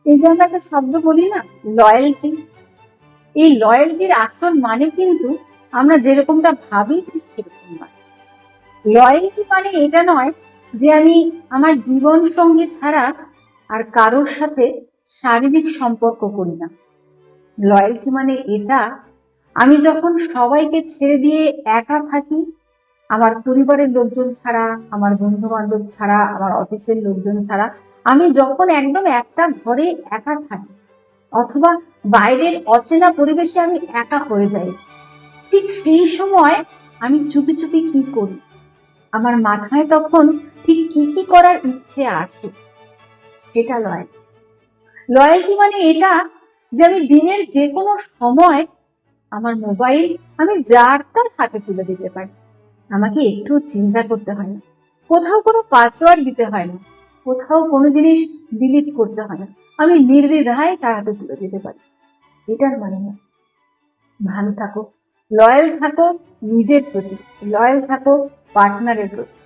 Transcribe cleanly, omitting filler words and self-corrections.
এই যে আমরা একটা শব্দ বলি না, লয়্যালটি। এই লয়্যালটির আসল মানে কিন্তু আমরা যেরকমটা ভাবি ঠিক সেরকম নয়। লয়্যালটি মানে এটা নয় যে আমি আমার জীবন সঙ্গী ছাড়া আর কারোর সাথে শারীরিক সম্পর্ক করি না। লয়্যালটি মানে এটা, আমি যখন সবাইকে ছেড়ে দিয়ে একা থাকি, আমার পরিবারের লোকজন ছাড়া, আমার বন্ধু বান্ধব ছাড়া, আমার অফিসের লোকজন ছাড়া, আমি যখন একদম একটা ঘরে একা থাকি অথবা বাইরের অচেনা পরিবেশে আমি একা হয়ে যাই, ঠিক সেই সময় আমি চুপি চুপি কি করি, আমার মাথায় তখন ঠিক কি কি করার ইচ্ছে আসে, সেটা লয়্যালটি। লয়্যালটি মানে এটা যে আমি দিনের যে কোনো সময় আমার মোবাইল আমি যার তার হাতে তুলে দিতে পারি। আমাকে একটু চিন্তা করতে হয় না, কোথাও কোনো পাসওয়ার্ড দিতে হয় না, কোথাও কোনো জিনিস ডিলিট করতে হয় না, আমি নির্দ্বিধায় তার হাতে তুলে দিতে পারি। এটার মানে না। ভালো থাকো, লয়াল থাকো নিজের প্রতি, লয়াল থাকো পার্টনারের প্রতি।